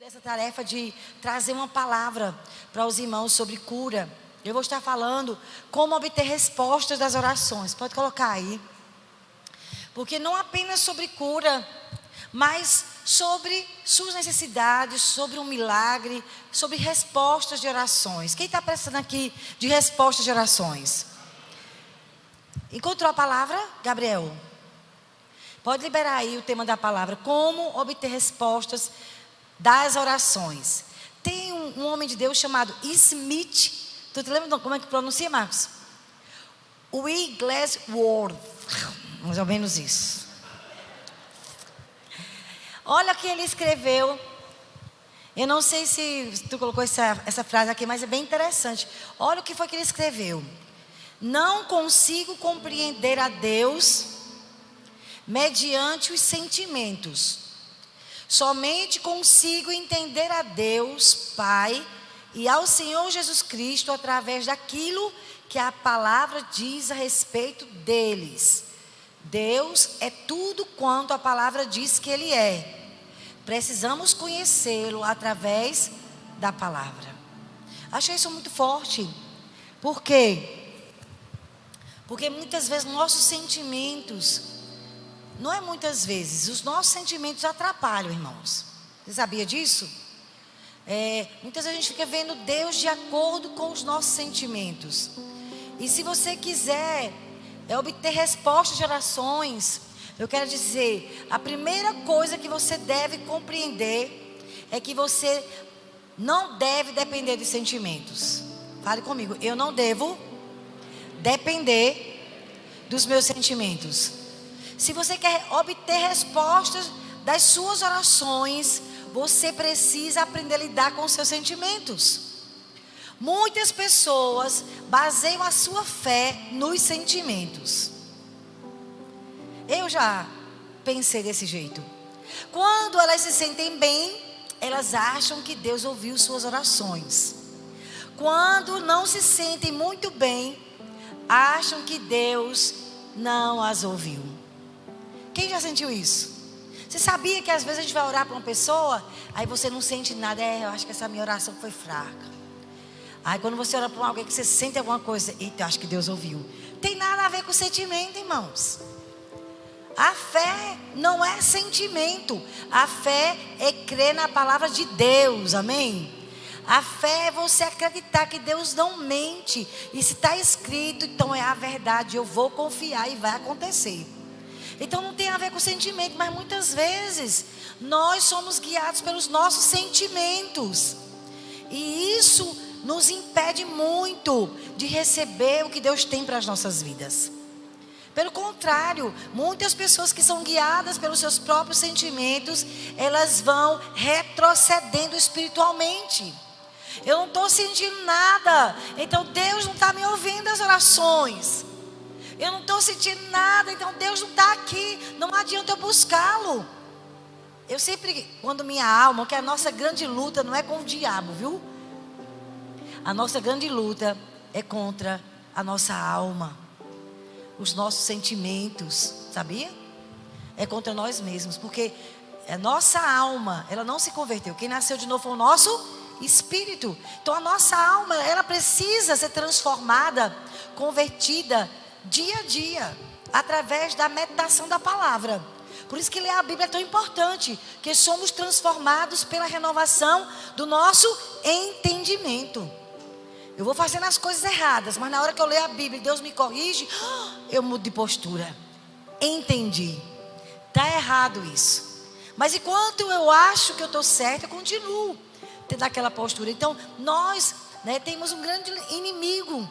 Dessa tarefa de trazer uma palavra para os irmãos sobre cura. Eu vou estar falando como obter respostas das orações. Pode colocar aí. Porque não apenas sobre cura, mas sobre suas necessidades, sobre um milagre, sobre respostas de orações. Quem está precisando aqui de respostas de orações? Encontrou a palavra, Gabriel? Pode liberar aí o tema da palavra. Como obter respostas das orações. Tem um homem de Deus chamado Smith. Tu te lembra como é que pronuncia, Marcos? Wigglesworth. Mais ou menos isso. Olha o que ele escreveu. Eu não sei se tu colocou essa frase aqui, mas é bem interessante. Olha o que foi que ele escreveu. Não consigo compreender a Deus mediante os sentimentos. Somente consigo entender a Deus, Pai, e ao Senhor Jesus Cristo através daquilo que a palavra diz a respeito deles. Deus é tudo quanto a palavra diz que Ele é. Precisamos conhecê-lo através da palavra. Achei isso muito forte. Por quê? Porque muitas vezes nossos sentimentos... Não é muitas vezes, os nossos sentimentos atrapalham, irmãos. Você sabia disso? Muitas vezes a gente fica vendo Deus de acordo com os nossos sentimentos. E se você quiser obter respostas de orações, eu quero dizer, a primeira coisa que você deve compreender é que você não deve depender de sentimentos. Fale comigo, eu não devo depender dos meus sentimentos. Se você quer obter respostas das suas orações, você precisa aprender a lidar com os seus sentimentos. Muitas pessoas baseiam a sua fé nos sentimentos. Eu já pensei desse jeito. Quando elas se sentem bem, elas acham que Deus ouviu suas orações. Quando não se sentem muito bem, acham que Deus não as ouviu. Quem já sentiu isso? Você sabia que às vezes a gente vai orar para uma pessoa, aí você não sente nada, eu acho que essa minha oração foi fraca. Aí quando você ora para alguém que você sente alguma coisa, eita, eu acho que Deus ouviu. Tem nada a ver com sentimento, irmãos. A fé não é sentimento. A fé é crer na palavra de Deus, amém? A fé é você acreditar que Deus não mente. E se está escrito, então é a verdade, eu vou confiar e vai acontecer. Então não tem a ver com sentimento, mas muitas vezes nós somos guiados pelos nossos sentimentos. E isso nos impede muito de receber o que Deus tem para as nossas vidas. Pelo contrário, muitas pessoas que são guiadas pelos seus próprios sentimentos, elas vão retrocedendo espiritualmente. Eu não estou sentindo nada, então Deus não está me ouvindo as orações. Eu não estou sentindo nada, então Deus não está aqui. Não adianta eu buscá-lo. Eu sempre, quando minha alma, que a nossa grande luta não é com o diabo, viu? A nossa grande luta é contra a nossa alma. Os nossos sentimentos, sabia? É contra nós mesmos, porque a nossa alma, ela não se converteu. Quem nasceu de novo foi o nosso espírito. Então a nossa alma, ela precisa ser transformada, convertida, dia a dia, através da meditação da palavra. Por isso que ler a Bíblia é tão importante, que somos transformados pela renovação do nosso entendimento. Eu vou fazendo as coisas erradas, mas na hora que eu leio a Bíblia e Deus me corrige, eu mudo de postura. Entendi. Está errado isso. Mas enquanto eu acho que eu estou certo, eu continuo tendo aquela postura. Então nós, temos um grande inimigo.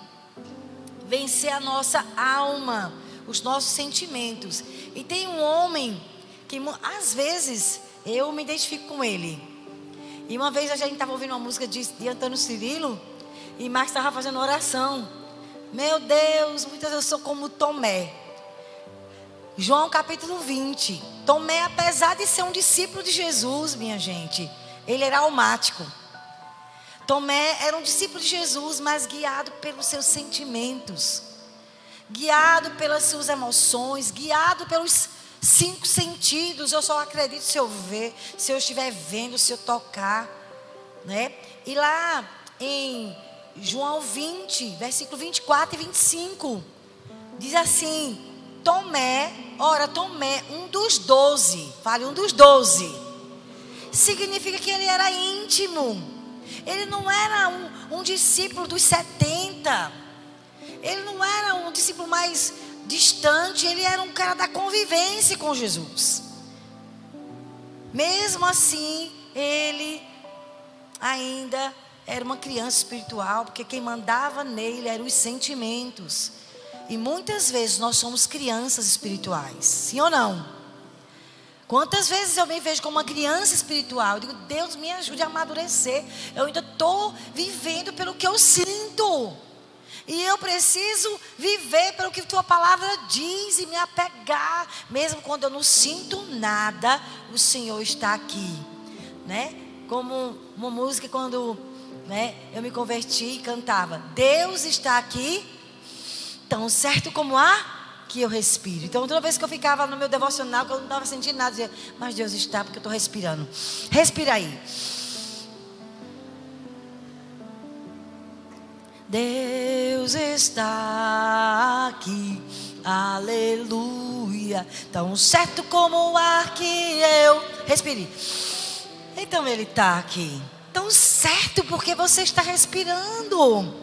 Vencer a nossa alma, os nossos sentimentos. E tem um homem que às vezes eu me identifico com ele. E uma vez a gente estava ouvindo uma música de Antônio Cirilo, e Marcos estava fazendo oração. Meu Deus, muitas vezes eu sou como Tomé. João capítulo 20. Tomé, apesar de ser um discípulo de Jesus, minha gente, ele era almático. Tomé era um discípulo de Jesus, mas guiado pelos seus sentimentos, guiado pelas suas emoções, guiado pelos 5 sentidos. Eu só acredito se eu ver, se eu estiver vendo, se eu tocar, né? E lá em João 20, versículo 24 e 25, diz assim: Tomé, um dos 12, fale, um dos 12, significa que ele era íntimo. Ele não era um discípulo dos 70. Ele não era um discípulo mais distante. Ele era um cara da convivência com Jesus. Mesmo assim, ele ainda era uma criança espiritual, porque quem mandava nele eram os sentimentos. E muitas vezes nós somos crianças espirituais, sim ou não? Quantas vezes eu me vejo como uma criança espiritual? Eu digo, Deus me ajude a amadurecer. Eu ainda estou vivendo pelo que eu sinto. E eu preciso viver pelo que tua palavra diz e me apegar. Mesmo quando eu não sinto nada, o Senhor está aqui, né? Como uma música quando, né, eu me converti e cantava: Deus está aqui, tão certo como há que eu respiro. Então toda vez que eu ficava no meu devocional, que eu não estava sentindo nada, eu dizia, mas Deus está, porque eu estou respirando. Respira aí. Deus está aqui, aleluia, tão certo como o ar que eu respire. Então ele está aqui, tão certo porque você está respirando.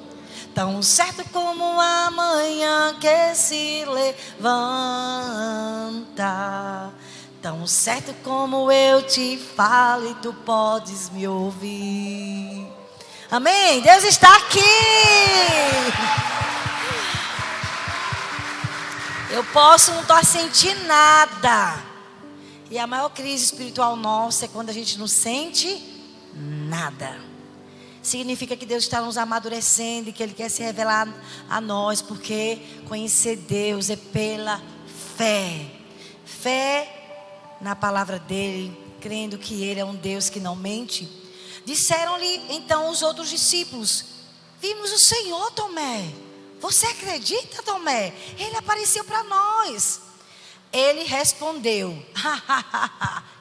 Tão certo como a manhã que se levanta, tão certo como eu te falo e tu podes me ouvir. Amém? Deus está aqui. Eu posso não estar sentindo nada. E a maior crise espiritual nossa é quando a gente não sente nada. Significa que Deus está nos amadurecendo e que Ele quer se revelar a nós, porque conhecer Deus é pela fé. Fé na palavra dEle, crendo que Ele é um Deus que não mente. Disseram-lhe então os outros discípulos: vimos o Senhor, Tomé. Você acredita, Tomé? Ele apareceu para nós. Ele respondeu: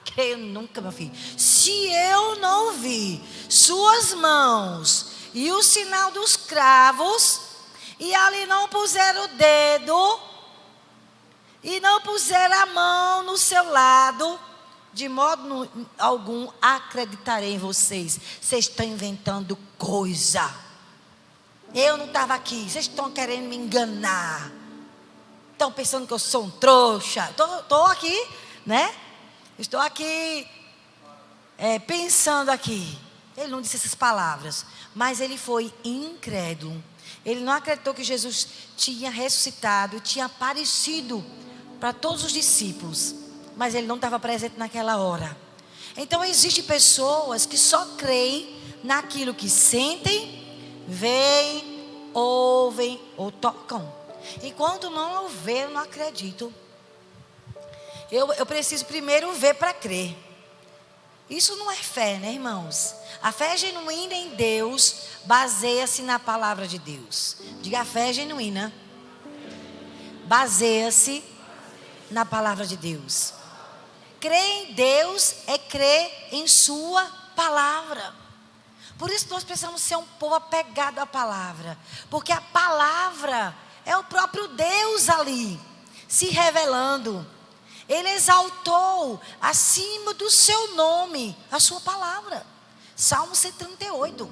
creio nunca, meu filho. Se eu não vi suas mãos e o sinal dos cravos, e ali não puser o dedo, e não puser a mão no seu lado, de modo algum acreditarei em vocês. Vocês estão inventando coisa. Eu não estava aqui. Vocês estão querendo me enganar. Estão pensando que eu sou um trouxa. Estou aqui, né? Estou aqui pensando aqui. Ele não disse essas palavras, mas ele foi incrédulo. Ele não acreditou que Jesus tinha ressuscitado, tinha aparecido para todos os discípulos, mas ele não estava presente naquela hora. Então existem pessoas que só creem naquilo que sentem, veem, ouvem ou tocam. Enquanto não ver, eu não acredito. Eu preciso primeiro ver para crer. Isso não é fé, né, irmãos? A fé genuína em Deus baseia-se na palavra de Deus. Diga, a fé genuína baseia-se na palavra de Deus. Crer em Deus é crer em sua palavra. Por isso nós precisamos ser um povo apegado à palavra. Porque a palavra é o próprio Deus ali, se revelando. Ele exaltou acima do seu nome a sua palavra. Salmo 138.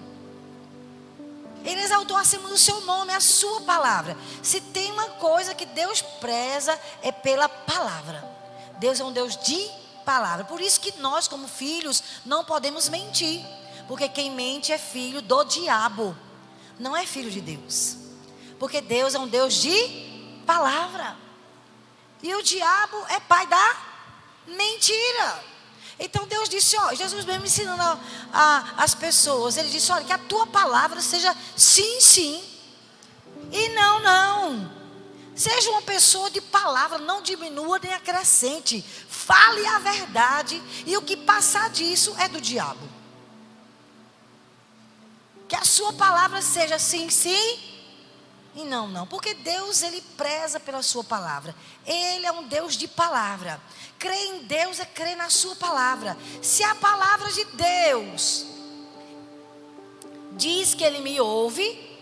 Ele exaltou acima do seu nome a sua palavra. Se tem uma coisa que Deus preza, é pela palavra. Deus é um Deus de palavra. Por isso que nós, como filhos, não podemos mentir. Porque quem mente é filho do diabo, não é filho de Deus. Porque Deus é um Deus de palavra. E o diabo é pai da mentira. Então Deus disse, ó, Jesus mesmo ensinando as pessoas. Ele disse, olha, que a tua palavra seja sim, sim. E não, não. Seja uma pessoa de palavra, não diminua nem acrescente. Fale a verdade. E o que passar disso é do diabo. Que a sua palavra seja sim, sim. E não, porque Deus, Ele preza pela sua palavra. Ele é um Deus de palavra. Crer em Deus é crer na sua palavra. Se a palavra de Deus diz que Ele me ouve,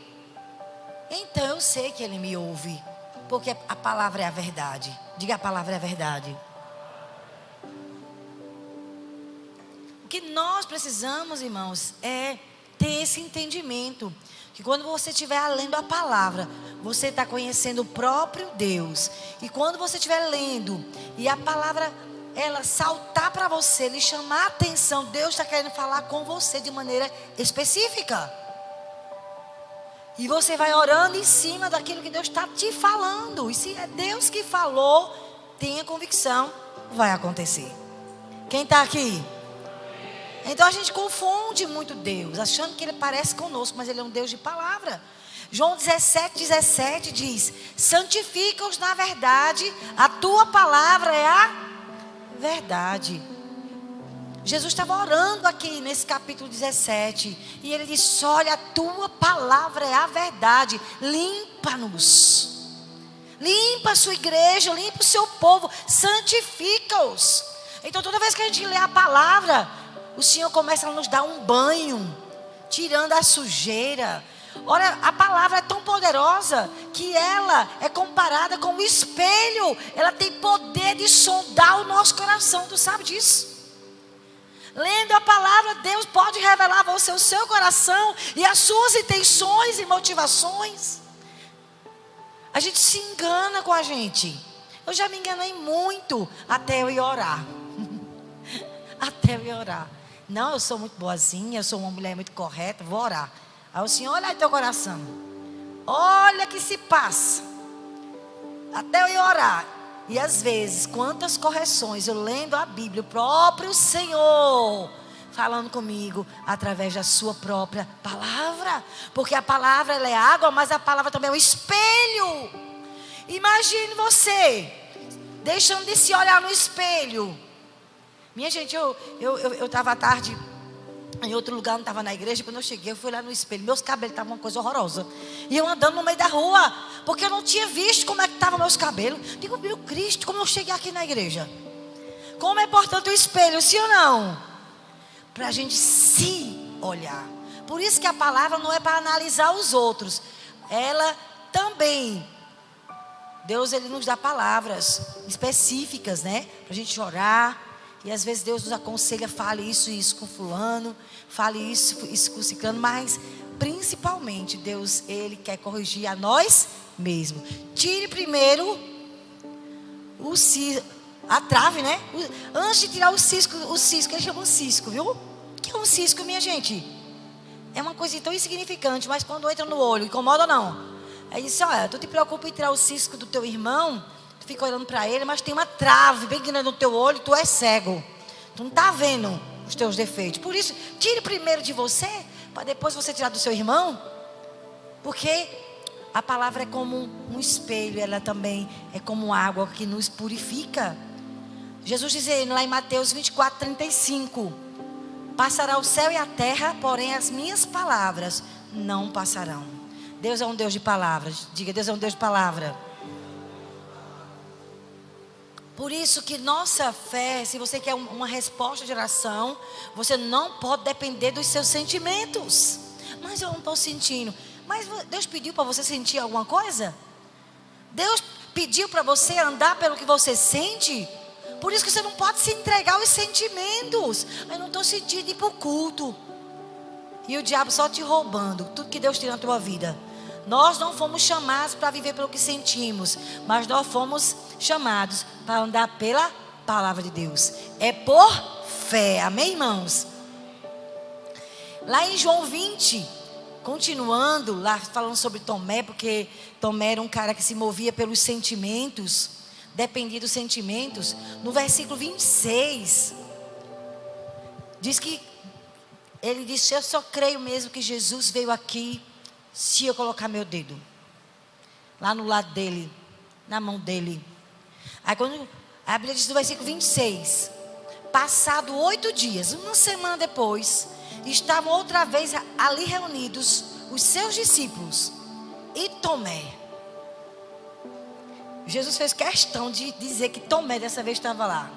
então eu sei que Ele me ouve, porque a palavra é a verdade. Diga, a palavra é a verdade. O que nós precisamos, irmãos, é ter esse entendimento, que quando você estiver lendo a palavra, você está conhecendo o próprio Deus. E quando você estiver lendo e a palavra, ela saltar para você, lhe chamar a atenção, Deus está querendo falar com você de maneira específica. E você vai orando em cima daquilo que Deus está te falando. E se é Deus que falou, tenha convicção, vai acontecer. Quem está aqui? Então a gente confunde muito Deus, achando que Ele parece conosco, mas Ele é um Deus de palavra. João 17:17 diz: santifica-os na verdade, a tua palavra é a verdade. Jesus estava orando aqui nesse capítulo 17, e Ele disse: olha, a tua palavra é a verdade, limpa-nos, limpa a sua igreja, limpa o seu povo, santifica-os. Então toda vez que a gente lê a palavra, o Senhor começa a nos dar um banho, tirando a sujeira. Olha, a palavra é tão poderosa que ela é comparada com o espelho. Ela tem poder de sondar o nosso coração. Tu sabe disso? Lendo a palavra, Deus pode revelar a você o seu coração e as suas intenções e motivações. A gente se engana com a gente. Eu já me enganei muito até eu ir orar. Até eu ir orar. Não, eu sou muito boazinha, eu sou uma mulher muito correta, vou orar. Aí o Senhor, olha aí teu coração. Olha que se passa. Até eu ir orar. E às vezes, quantas correções eu lendo a Bíblia, o próprio Senhor falando comigo através da sua própria palavra. Porque a palavra, ela é água, mas a palavra também é um espelho. Imagine você deixando de se olhar no espelho. Minha gente, eu estava à tarde em outro lugar, não estava na igreja. Quando eu cheguei, eu fui lá no espelho. Meus cabelos estavam uma coisa horrorosa. E eu andando no meio da rua, porque eu não tinha visto como é que estavam meus cabelos. Digo, meu Cristo, como eu cheguei aqui na igreja. Como é importante o espelho, sim ou não? Para a gente se olhar. Por isso que a palavra não é para analisar os outros. Ela também, Deus, Ele nos dá palavras específicas, né? Para a gente orar. E às vezes Deus nos aconselha, fale isso e isso com fulano, fale isso com ciclano, mas principalmente Deus, Ele quer corrigir a nós mesmos. Tire primeiro a trave, né? Antes de tirar o cisco, eles chamam cisco, viu? O que é um cisco, minha gente? É uma coisa tão insignificante, mas quando entra no olho, incomoda ou não? Aí disse, olha, tu te preocupa em tirar o cisco do teu irmão, tu fica olhando para ele, mas tem uma trave bem grande no teu olho, tu é cego. Tu não está vendo os teus defeitos. Por isso, tire primeiro de você, para depois você tirar do seu irmão. Porque a palavra é como um espelho, ela também é como água que nos purifica. Jesus diz lá em Mateus 24:35: passará o céu e a terra, porém as minhas palavras não passarão. Deus é um Deus de palavras. Diga, Deus é um Deus de palavra. Por isso que nossa fé, se você quer uma resposta de oração, você não pode depender dos seus sentimentos. Mas eu não estou sentindo. Mas Deus pediu para você sentir alguma coisa? Deus pediu para você andar pelo que você sente? Por isso que você não pode se entregar aos sentimentos. Eu não estou sentindo ir para o culto. E o diabo só te roubando tudo que Deus tem na tua vida. Nós não fomos chamados para viver pelo que sentimos, mas nós fomos chamados para andar pela palavra de Deus. É por fé, amém, irmãos? Lá em João 20, continuando, lá falando sobre Tomé, porque Tomé era um cara que se movia pelos sentimentos, dependia dos sentimentos. No versículo 26, diz que ele disse, eu só creio mesmo que Jesus veio aqui se eu colocar meu dedo lá no lado dele, na mão dele. Aí quando a Bíblia diz no versículo 26, passado 8 dias, uma semana depois, estavam outra vez ali reunidos os seus discípulos. e Tomé. Jesus fez questão de dizer que Tomé dessa vez estava lá.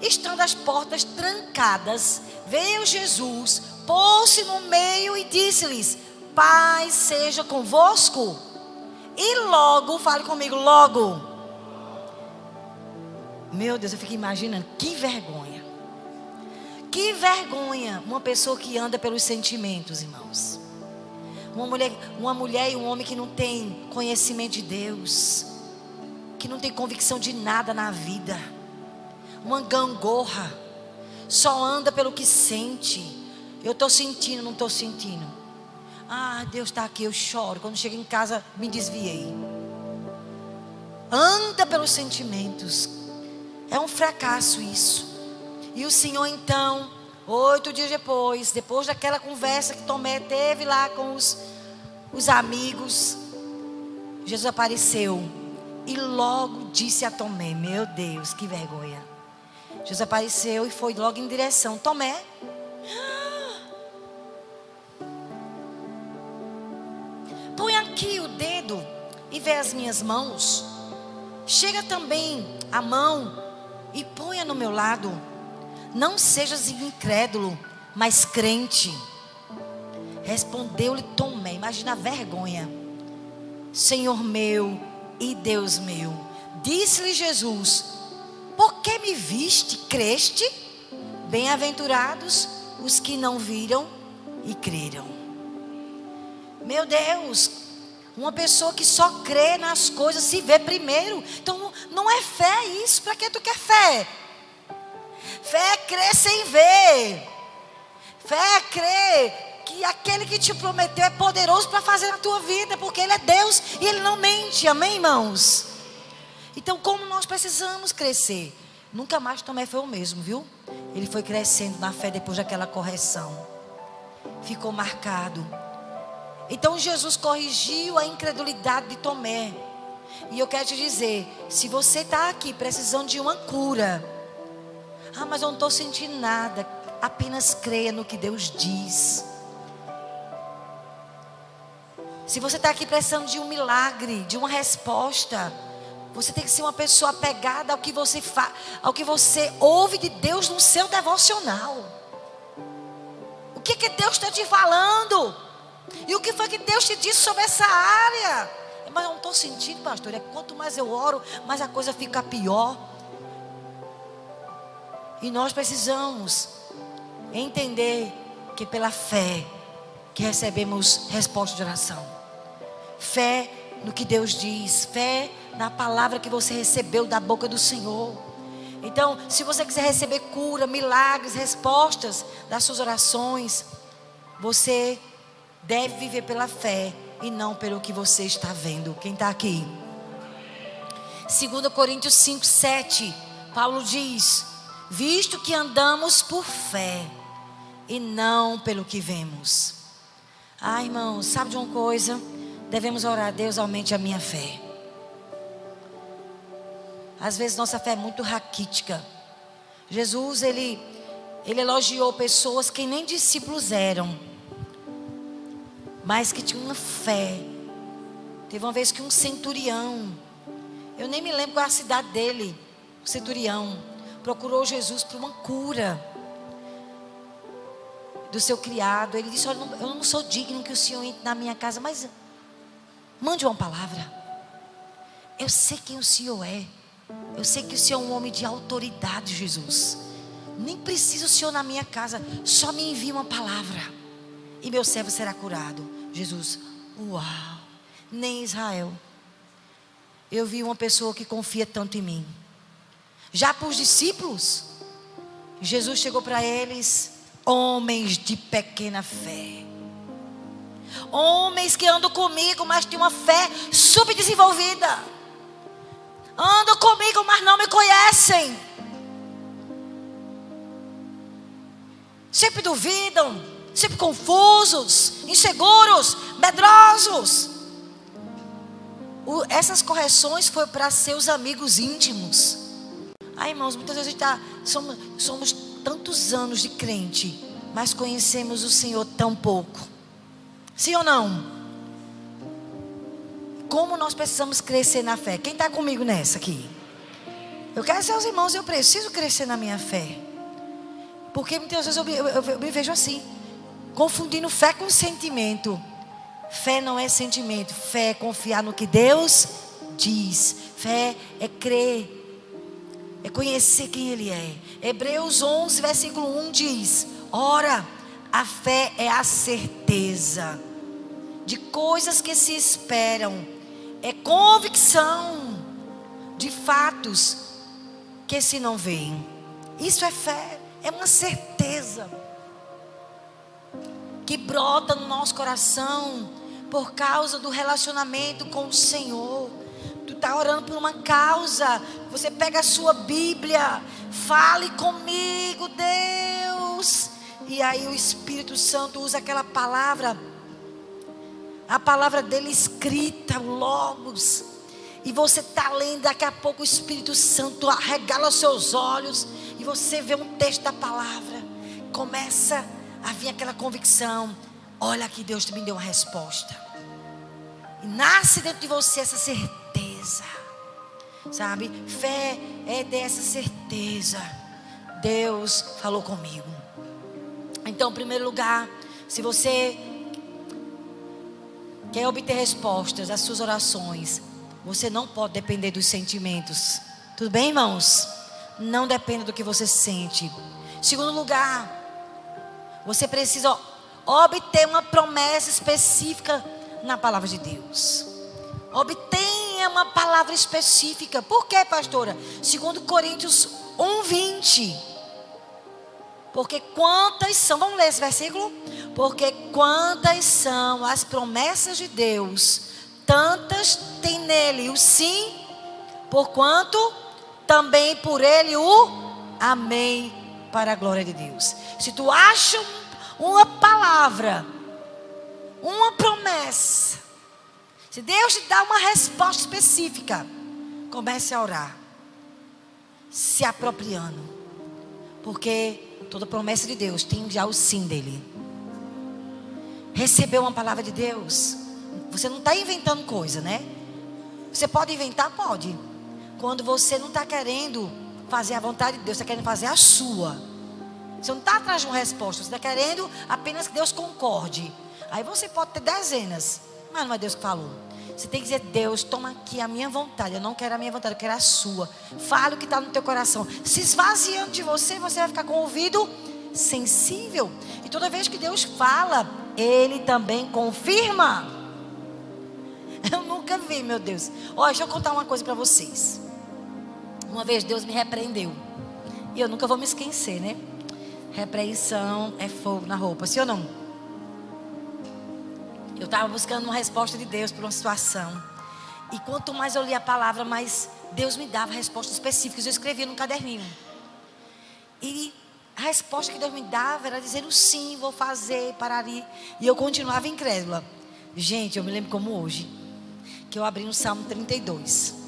Estando as portas trancadas, veio Jesus, pôs-se no meio e disse-lhes: paz seja convosco. E logo, fale comigo, logo. Meu Deus, eu fico imaginando, que vergonha. Que vergonha uma pessoa que anda pelos sentimentos, irmãos. Uma mulher e um homem que não tem conhecimento de Deus, que não tem convicção de nada na vida. Uma gangorra, só anda pelo que sente. Eu estou sentindo, não estou sentindo. Ah, Deus está aqui, eu choro. Quando chego em casa, me desviei. Anda pelos sentimentos. É um fracasso isso. E o Senhor então, 8 dias depois daquela conversa que Tomé teve lá com os amigos, Jesus apareceu e logo disse a Tomé: meu Deus, que vergonha. Jesus apareceu e foi logo em direção: Tomé, põe aqui o dedo e vê as minhas mãos. Chega também a mão e ponha no meu lado. Não sejas incrédulo, mas crente. Respondeu-lhe Tomé, imagina a vergonha: Senhor meu e Deus meu. Disse-lhe Jesus: por que me viste, creste? Bem-aventurados os que não viram e creram. Meu Deus, uma pessoa que só crê nas coisas se vê primeiro. Então não é fé isso. Para que tu quer fé? Fé é crer sem ver. Fé é crer que aquele que te prometeu é poderoso para fazer na tua vida, porque Ele é Deus e Ele não mente. Amém, irmãos? Então, como nós precisamos crescer? Nunca mais Tomé foi o mesmo, viu? Ele foi crescendo na fé depois daquela correção. Ficou marcado. Então Jesus corrigiu a incredulidade de Tomé. E eu quero te dizer, se você está aqui precisando de uma cura, mas eu não estou sentindo nada, apenas creia no que Deus diz. Se você está aqui precisando de um milagre, de uma resposta, você tem que ser uma pessoa apegada ao que você ouve de Deus no seu devocional. O que Deus está te falando? E o que foi que Deus te disse sobre essa área? Mas eu não estou sentindo, pastor. Quanto mais eu oro, mais a coisa fica pior. E nós precisamos entender que pela fé que recebemos resposta de oração. Fé no que Deus diz. Fé na palavra que você recebeu da boca do Senhor. Então, se você quiser receber cura, milagres, respostas das suas orações, você deve viver pela fé e não pelo que você está vendo. Quem está aqui? 2 Coríntios 5:7, Paulo diz: visto que andamos por fé e não pelo que vemos. Irmãos, sabe de uma coisa? Devemos orar a Deus, aumente a minha fé. Às vezes nossa fé é muito raquítica. Jesus, ele elogiou pessoas que nem discípulos eram, mas que tinham uma fé. Teve uma vez que um centurião, eu nem me lembro qual é a cidade dele, o centurião procurou Jesus por uma cura do seu criado. Ele disse: olha, eu não sou digno que o Senhor entre na minha casa, mas mande uma palavra. Eu sei quem o Senhor é. Eu sei que o Senhor é um homem de autoridade, Jesus. Nem precisa o Senhor na minha casa, só me envie uma palavra e meu servo será curado. Jesus: uau, nem em Israel eu vi uma pessoa que confia tanto em mim. Já para os discípulos, Jesus chegou para eles: homens de pequena fé. Homens que andam comigo, mas têm uma fé subdesenvolvida. Andam comigo, mas não me conhecem. Sempre duvidam, sempre confusos, inseguros, medrosos. Essas correções foram para seus amigos íntimos. Irmãos, muitas vezes somos tantos anos de crente, mas conhecemos o Senhor tão pouco. Sim ou não? como nós precisamos crescer na fé. Quem está comigo nessa aqui? Eu quero ser os irmãos, eu preciso crescer na minha fé. Porque muitas vezes eu me vejo assim, confundindo fé com sentimento. Fé não é sentimento, fé é confiar no que Deus diz. Fé é crer, é conhecer quem Ele é. Hebreus 11, versículo 1 diz: ora, a fé é a certeza de coisas que se esperam, é convicção de fatos que se não veem. Isso é fé, é uma certeza que brota no nosso coração por causa do relacionamento com o Senhor. Tu está orando por uma causa, você pega a sua Bíblia, fale comigo, Deus, e aí o Espírito Santo usa aquela palavra, a palavra dele escrita, o Logos, e você está lendo, daqui a pouco o Espírito Santo arregala os seus olhos e você vê um texto da palavra, começa a vir aquela convicção: olha que Deus me deu uma resposta. E nasce dentro de você essa certeza, sabe? Fé é ter essa certeza: Deus falou comigo. Então, em primeiro lugar, se você quer obter respostas às suas orações, você não pode depender dos sentimentos. Tudo bem, irmãos? Não dependa do que você sente. Segundo lugar, você precisa obter uma promessa específica na palavra de Deus. Obtenha uma palavra específica. Por quê, pastora? Segundo Coríntios 1:20. Porque quantas são, vamos ler esse versículo? Porque quantas são as promessas de Deus, tantas tem nele o sim, porquanto também por ele o amém, para a glória de Deus. Se tu acha uma palavra, uma promessa, se Deus te dá uma resposta específica, comece a orar, se apropriando, porque toda promessa de Deus tem já o sim dele. Recebeu uma palavra de Deus, você não está inventando coisa, né? Você pode inventar? Pode. Quando você não está querendo fazer a vontade de Deus, você está querendo fazer a sua. Você não está atrás de uma resposta, você está querendo apenas que Deus concorde. Aí você pode ter dezenas, mas não é Deus que falou. Você tem que dizer: Deus, toma aqui a minha vontade. Eu não quero a minha vontade, eu quero a sua. Fale o que está no teu coração. Se esvaziando de você, você vai ficar com o ouvido sensível. E toda vez que Deus fala, Ele também confirma. Eu nunca vi, meu Deus. Olha, deixa eu contar uma coisa para vocês. Uma vez Deus me repreendeu, e eu nunca vou me esquecer, né? Repreensão é fogo na roupa, sim ou não? Eu estava buscando uma resposta de Deus para uma situação, e quanto mais eu lia a palavra, mais Deus me dava respostas específicas. Eu escrevia num caderninho, e a resposta que Deus me dava era dizendo sim, vou fazer, parari. E eu continuava incrédula. Gente, eu me lembro como hoje, que eu abri no Salmo 32.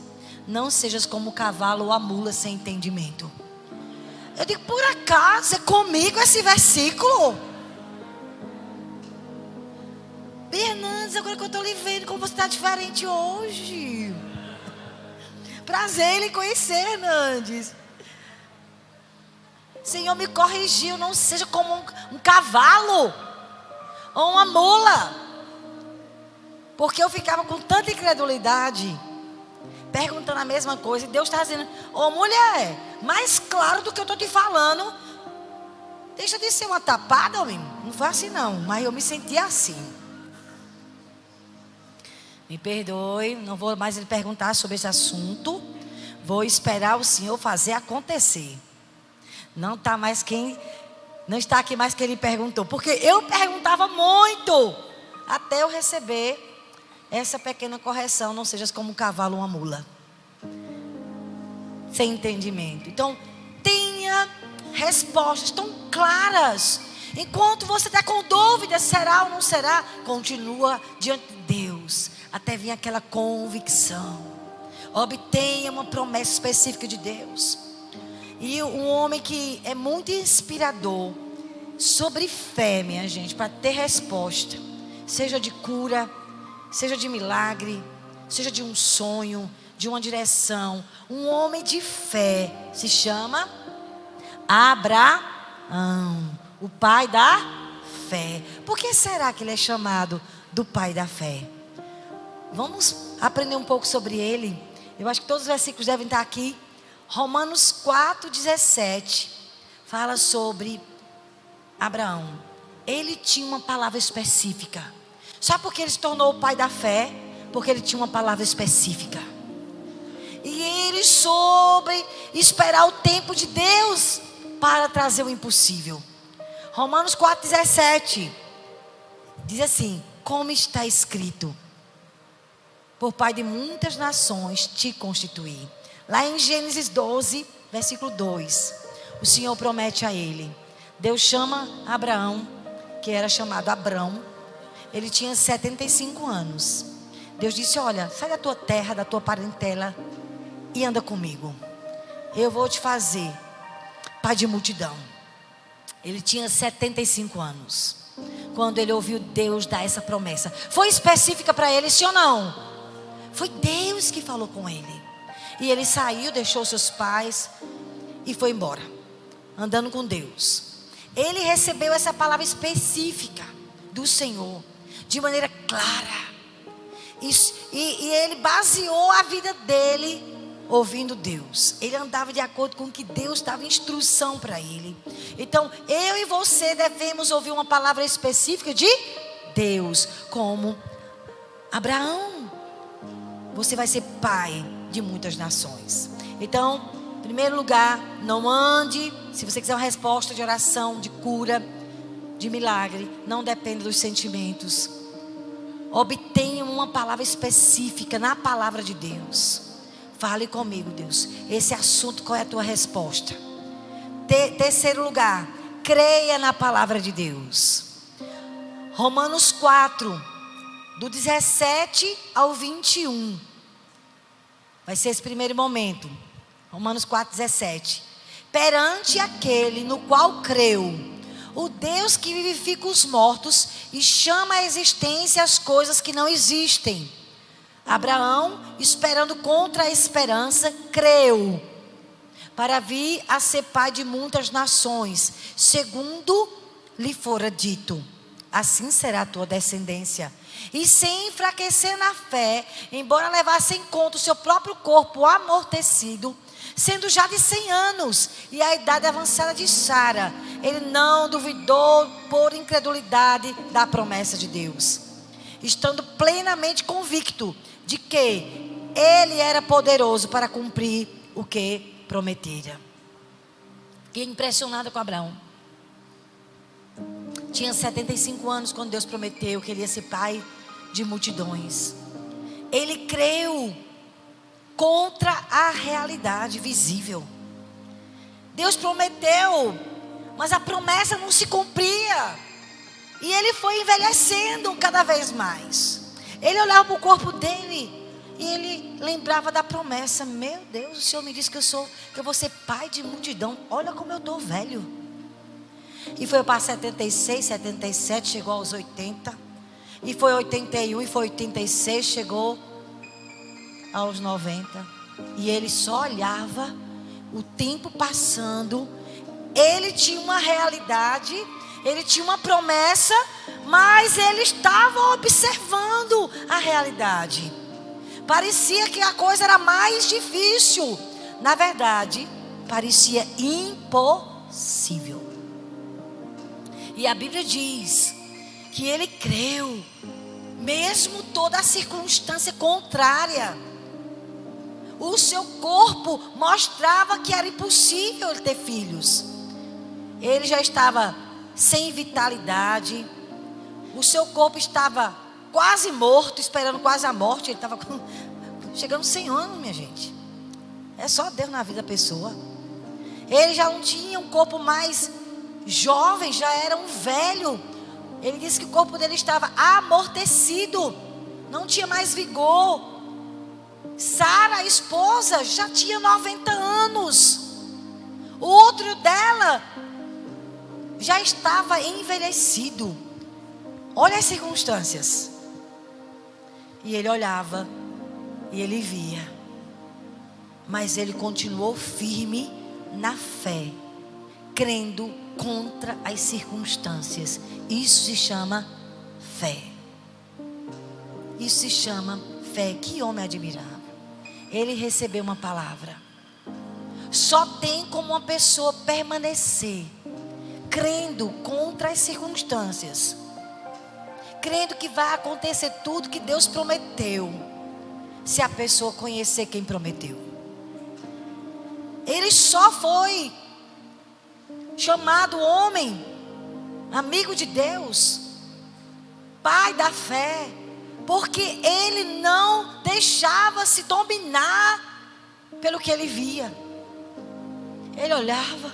Não sejas como o cavalo ou a mula sem entendimento. Eu digo: por acaso é comigo esse versículo? Hernandes, agora que eu estou lhe vendo, como você está diferente hoje. Prazer em conhecer, Hernandes. Senhor, me corrigiu. Não seja como um cavalo ou uma mula. Porque eu ficava com tanta incredulidade, perguntando a mesma coisa, e Deus está dizendo: ô mulher, mais claro do que eu estou te falando. Deixa de ser uma tapada, homem. Não foi assim não, mas eu me senti assim. Me perdoe, não vou mais lhe perguntar sobre esse assunto. Vou esperar o Senhor fazer acontecer. Não está aqui mais quem lhe perguntou, porque eu perguntava muito, até eu receber essa pequena correção: não sejas como um cavalo ou uma mula sem entendimento. Então, tenha respostas tão claras. Enquanto você está com dúvida, será ou não será, continua diante de Deus, até vir aquela convicção. Obtenha uma promessa específica de Deus. E um homem que é muito inspirador sobre fé, minha gente, para ter resposta, seja de cura, seja de milagre, seja de um sonho, de uma direção. Um homem de fé se chama Abraão, o pai da fé. Por que será que ele é chamado do pai da fé? Vamos aprender um pouco sobre ele. Eu acho que todos os versículos devem estar aqui. Romanos 4:17 fala sobre Abraão. Ele tinha uma palavra específica. Sabe por que ele se tornou o pai da fé? Porque ele tinha uma palavra específica. E ele soube esperar o tempo de Deus para trazer o impossível. Romanos 4:17 diz assim: como está escrito, por pai de muitas nações te constituí. Lá em Gênesis 12, versículo 2, o Senhor promete a ele. Deus chama Abraão, que era chamado Abrão. Ele tinha 75 anos. Deus disse: olha, sai da tua terra, da tua parentela e anda comigo. Eu vou te fazer pai de multidão. Ele tinha 75 anos quando ele ouviu Deus dar essa promessa. Foi específica para ele, sim ou não? Foi Deus que falou com ele. E ele saiu, deixou seus pais e foi embora, andando com Deus. Ele recebeu essa palavra específica do Senhor, de maneira clara. E ele baseou a vida dele ouvindo Deus. Ele andava de acordo com o que Deus dava instrução para ele. Então, eu e você devemos ouvir uma palavra específica de Deus, como Abraão. Você vai ser pai de muitas nações. Então, em primeiro lugar, não ande. Se você quiser uma resposta de oração, de cura, de milagre, não dependa dos sentimentos. Obtenha uma palavra específica na palavra de Deus. Fale comigo, Deus. Esse assunto, qual é a tua resposta? Terceiro lugar, creia na palavra de Deus. Romanos 4, do 17 ao 21. Vai ser esse primeiro momento. Romanos 4, 17. Perante aquele no qual creu, o Deus que vivifica os mortos e chama à existência as coisas que não existem. Abraão, esperando contra a esperança, creu, para vir a ser pai de muitas nações, segundo lhe fora dito: assim será a tua descendência. E sem enfraquecer na fé, embora levasse em conta o seu próprio corpo amortecido, sendo já de 100 anos, e a idade avançada de Sara, ele não duvidou por incredulidade da promessa de Deus, estando plenamente convicto de que ele era poderoso para cumprir o que prometera. Fiquei impressionada com Abraão. Tinha 75 anos quando Deus prometeu que ele ia ser pai de multidões. Ele creu contra a realidade visível. Deus prometeu, mas a promessa não se cumpria. E ele foi envelhecendo cada vez mais. Ele olhava para o corpo dele e ele lembrava da promessa. Meu Deus, o Senhor me disse que eu vou ser pai de multidão. Olha como eu estou velho. E foi para 76, 77, chegou aos 80. E foi 81, e foi 86, chegou aos 90. E ele só olhava o tempo passando. Ele tinha uma realidade, ele tinha uma promessa, mas ele estava observando a realidade. Parecia que a coisa era mais difícil. Na verdade, parecia impossível. E a Bíblia diz que ele creu, mesmo toda a circunstância contrária. O seu corpo mostrava que era impossível ele ter filhos. Ele já estava sem vitalidade. O seu corpo estava quase morto, esperando quase a morte. Ele estava chegando 100 anos, minha gente. É só Deus na vida da pessoa. Ele já não tinha um corpo mais jovem, já era um velho. Ele disse que o corpo dele estava amortecido, não tinha mais vigor. Sara, a esposa, já tinha 90 anos. O outro dela já estava envelhecido. Olha as circunstâncias. E ele olhava E ele via. Mas ele continuou firme na fé, crendo contra as circunstâncias. Isso se chama fé. Isso se chama fé. Que homem admirável. Ele recebeu uma palavra. Só tem como uma pessoa permanecer crendo contra as circunstâncias, crendo que vai acontecer tudo que Deus prometeu, se a pessoa conhecer quem prometeu. Ele só foi chamado homem, amigo de Deus, pai da fé, porque ele não deixava se dominar pelo que ele via. Ele olhava,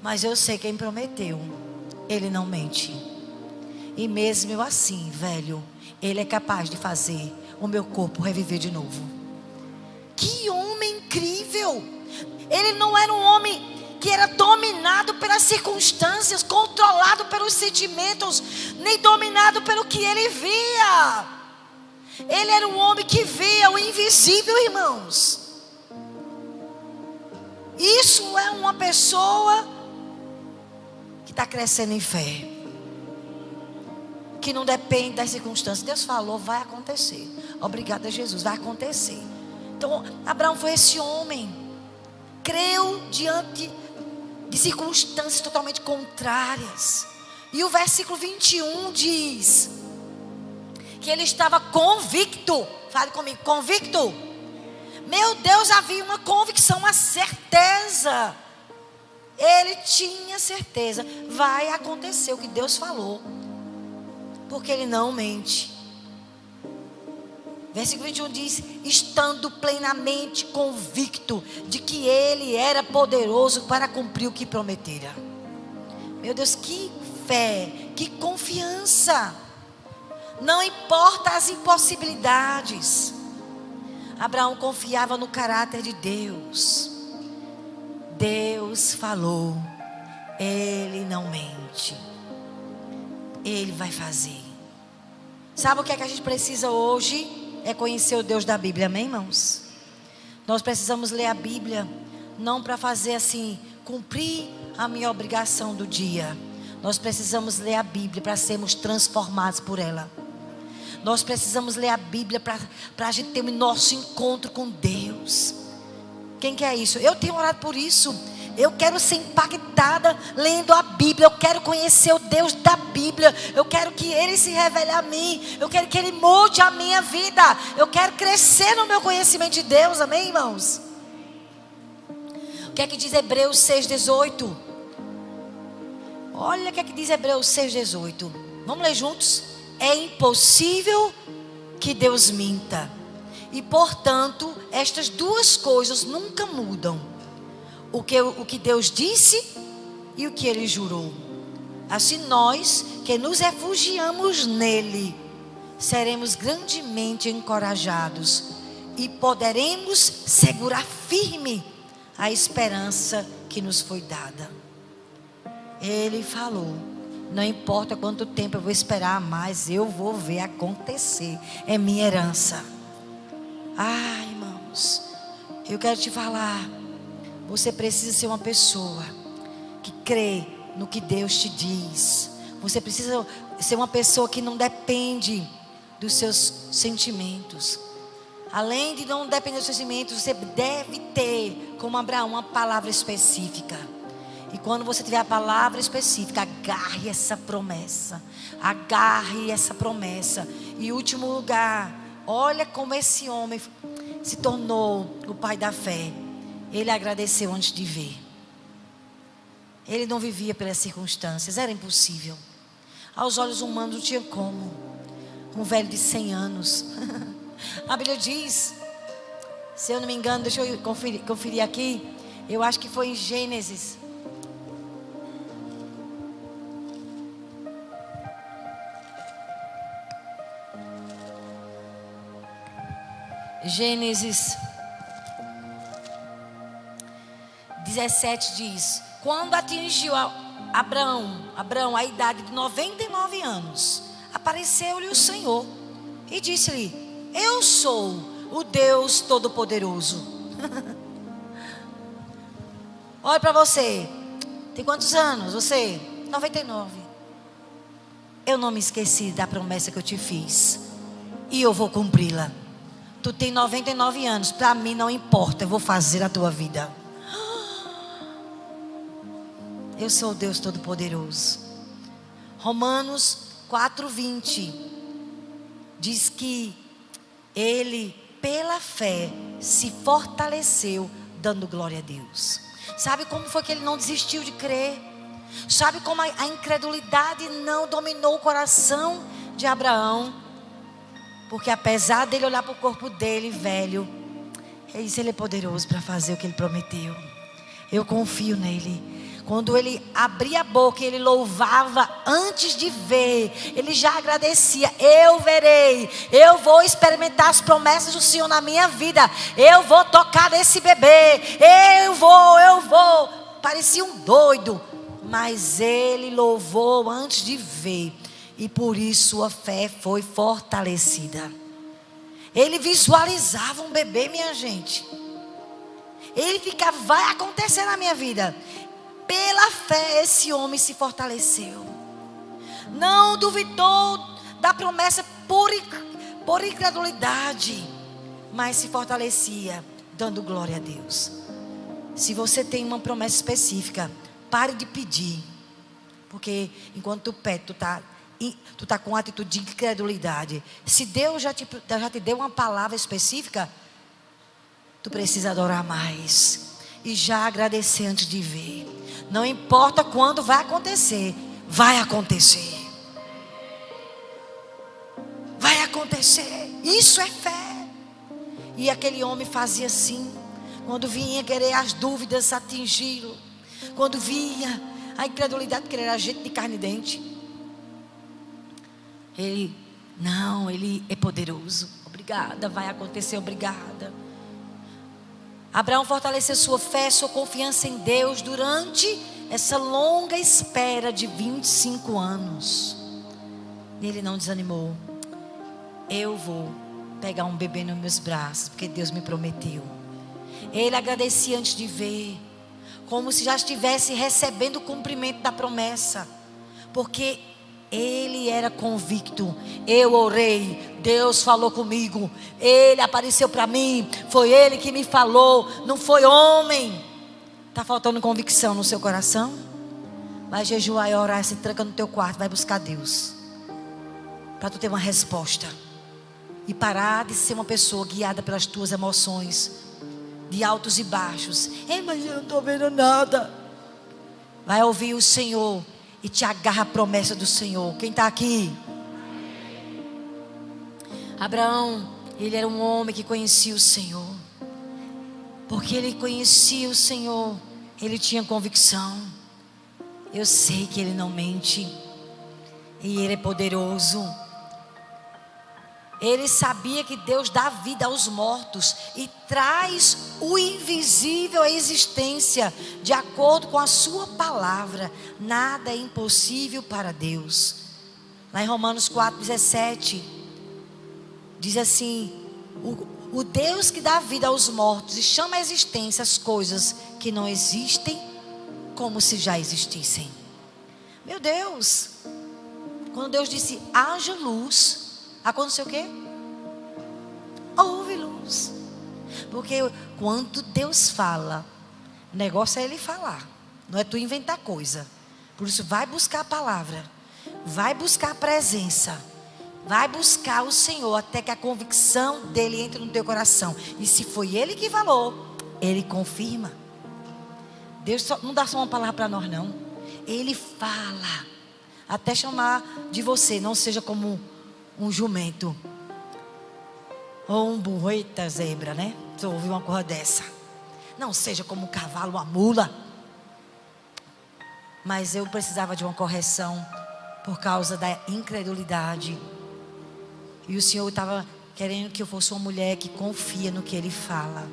mas eu sei quem prometeu, ele não mente. E mesmo eu assim, velho, ele é capaz de fazer o meu corpo reviver de novo. Que homem incrível! Ele não era um homem que era dominado pelas circunstâncias, controlado pelos sentimentos, nem dominado pelo que ele via. Ele era um homem que via o invisível, irmãos. Isso é uma pessoa que está crescendo em fé, que não depende das circunstâncias. Deus falou, vai acontecer. Obrigada, Jesus, vai acontecer. Então, Abraão foi esse homem, creu diante de circunstâncias totalmente contrárias. E o versículo 21 diz que ele estava convicto. Fale comigo, convicto. Meu Deus, havia uma convicção, uma certeza. Ele tinha certeza, vai acontecer o que Deus falou, porque ele não mente. Versículo 21 diz: estando plenamente convicto de que ele era poderoso para cumprir o que prometera. Meu Deus, que fé, que confiança. Não importa as impossibilidades. Abraão confiava no caráter de Deus. Deus falou, ele não mente, ele vai fazer. Sabe o que é que a gente precisa hoje? É conhecer o Deus da Bíblia, amém, irmãos? Nós precisamos ler a Bíblia, não para fazer assim, cumprir a minha obrigação do dia. Nós precisamos ler a Bíblia para sermos transformados por ela. Nós precisamos ler a Bíblia para a gente ter o nosso encontro com Deus. Quem quer isso? Eu tenho orado por isso. Eu quero ser impactada lendo a Bíblia. Eu quero conhecer o Deus da Bíblia. Eu quero que Ele se revele a mim. Eu quero que Ele molde a minha vida. Eu quero crescer no meu conhecimento de Deus. Amém, irmãos? O que é que diz Hebreus 6,18? Olha o que é que diz Hebreus 6,18. Vamos ler juntos? É impossível que Deus minta. E portanto, estas duas coisas nunca mudam. O que Deus disse e o que Ele jurou. Assim nós que nos refugiamos nele, seremos grandemente encorajados. E poderemos segurar firme a esperança que nos foi dada. Ele falou, não importa quanto tempo eu vou esperar, mas eu vou ver acontecer. É minha herança. Ah, irmãos, eu quero te falar. Você precisa ser uma pessoa que crê no que Deus te diz. Você precisa ser uma pessoa que não depende dos seus sentimentos. Além de não depender dos seus sentimentos, você deve ter, como Abraão, uma palavra específica. E quando você tiver a palavra específica, agarre essa promessa. Agarre essa promessa. E último lugar, olha como esse homem se tornou o pai da fé. Ele agradeceu antes de ver. Ele não vivia pelas circunstâncias, era impossível. Aos olhos humanos não tinha como. Um velho de 100 anos. A Bíblia diz, se eu não me engano, deixa eu conferir aqui. Eu acho que foi em Gênesis. Gênesis 17 diz: quando atingiu Abraão a idade de 99 anos, apareceu-lhe o Senhor e disse-lhe: eu sou o Deus Todo-Poderoso. Olha para você. Tem quantos anos você? 99. Eu não me esqueci da promessa que eu te fiz. E eu vou cumpri-la. Tu tem 99 anos. Para mim não importa. Eu vou fazer a tua vida. Eu sou o Deus Todo-Poderoso. Romanos 4:20 diz que ele, pela fé, se fortaleceu, dando glória a Deus. Sabe como foi que ele não desistiu de crer? Sabe como a incredulidade não dominou o coração de Abraão? Porque apesar dele olhar para o corpo dele, velho, ele disse, ele é poderoso para fazer o que ele prometeu. Eu confio nele. Quando ele abria a boca e ele louvava antes de ver, ele já agradecia. Eu verei, eu vou experimentar as promessas do Senhor na minha vida. Eu vou tocar nesse bebê, eu vou. Parecia um doido, mas ele louvou antes de ver. E por isso sua fé foi fortalecida. Ele visualizava um bebê, minha gente. Ele ficava, vai acontecer na minha vida. Pela fé esse homem se fortaleceu. Não duvidou da promessa por incredulidade, mas se fortalecia, dando glória a Deus. Se você tem uma promessa específica, pare de pedir. Porque enquanto tu pede, tu tá com atitude de incredulidade. Se Deus já te deu uma palavra específica, tu precisa adorar mais. E já agradecer antes de ver. Não importa quando vai acontecer. Vai acontecer. Vai acontecer. Isso é fé. E aquele homem fazia assim. Quando vinha querer as dúvidas atingi-lo. Quando vinha a incredulidade, porque ele era gente de carne e dente. Ele é poderoso. Obrigada, vai acontecer, obrigada. Abraão fortaleceu sua fé, sua confiança em Deus durante essa longa espera de 25 anos. E ele não desanimou. Eu vou pegar um bebê nos meus braços, porque Deus me prometeu. Ele agradecia antes de ver, como se já estivesse recebendo o cumprimento da promessa, porque ele era convicto. Eu orei, Deus falou comigo, Ele apareceu para mim, foi Ele que me falou, não foi homem. Está faltando convicção no seu coração? Vai jejuar e orar, se tranca no teu quarto, vai buscar Deus, para tu ter uma resposta. E parar de ser uma pessoa guiada pelas tuas emoções, de altos e baixos. Mas eu não estou vendo nada. Vai ouvir o Senhor e te agarra a promessa do Senhor. Quem está aqui? Abraão, ele era um homem que conhecia o Senhor. Porque ele conhecia o Senhor, ele tinha convicção. Eu sei que ele não mente. E ele é poderoso. Ele sabia que Deus dá vida aos mortos e traz o invisível à existência, de acordo com a sua palavra. Nada é impossível para Deus. Lá em Romanos 4:17 diz assim: o Deus que dá vida aos mortos e chama à existência as coisas que não existem, como se já existissem. Meu Deus, quando Deus disse haja luz, aconteceu o quê? Houve luz. Porque quando Deus fala, o negócio é Ele falar, não é tu inventar coisa. Por isso vai buscar a palavra, vai buscar a presença, vai buscar o Senhor, até que a convicção dEle entre no teu coração. E se foi Ele que falou, Ele confirma. Deus não dá só uma palavra para nós, não. Ele fala, até chamar de você. Não seja como um jumento ou um burro. Eita, zebra, né? Você ouviu uma coisa dessa. Não seja como um cavalo, uma mula. Mas eu precisava de uma correção por causa da incredulidade. E o Senhor estava querendo que eu fosse uma mulher que confia no que Ele fala.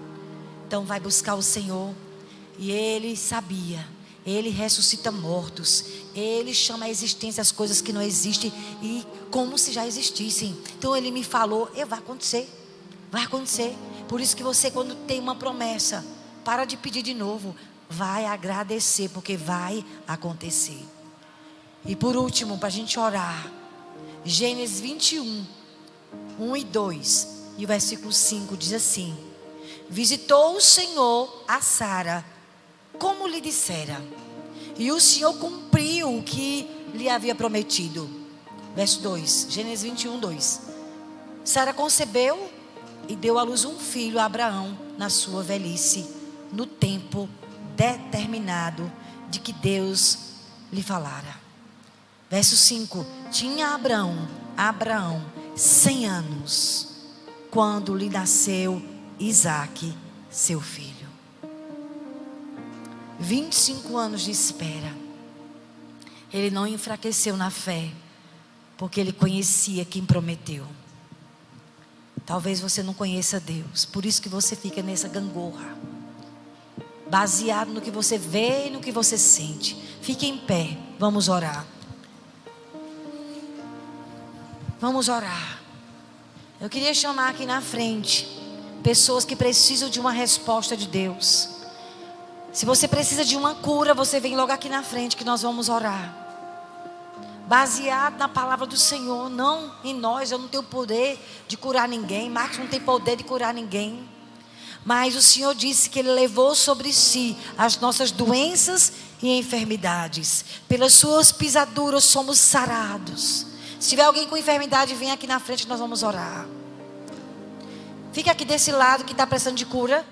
Então vai buscar o Senhor. E Ele sabia. Ele ressuscita mortos. Ele chama à existência as coisas que não existem, e como se já existissem. Então Ele me falou, vai acontecer. Vai acontecer. Por isso que você, quando tem uma promessa, para de pedir de novo. Vai agradecer, porque vai acontecer. E por último, para a gente orar, Gênesis 21, 1 e 2. E o versículo 5 diz assim: visitou o Senhor a Sara, como lhe dissera, e o Senhor cumpriu o que lhe havia prometido. Verso 2, Gênesis 21, 2. Sara concebeu e deu à luz um filho a Abraão na sua velhice, no tempo determinado de que Deus lhe falara. Verso 5. Tinha Abraão 100 anos, quando lhe nasceu Isaque, seu filho. 25 anos de espera. Ele não enfraqueceu na fé, porque ele conhecia quem prometeu. Talvez você não conheça Deus, por isso que você fica nessa gangorra, baseado no que você vê e no que você sente. Fique em pé, vamos orar. Vamos orar. Eu queria chamar aqui na frente pessoas que precisam de uma resposta de Deus. Se você precisa de uma cura, você vem logo aqui na frente que nós vamos orar. Baseado na palavra do Senhor, não em nós. Eu não tenho poder de curar ninguém. Marcos não tem poder de curar ninguém. Mas o Senhor disse que Ele levou sobre si as nossas doenças e enfermidades. Pelas suas pisaduras somos sarados. Se tiver alguém com enfermidade, vem aqui na frente que nós vamos orar. Fica aqui desse lado que está precisando de cura.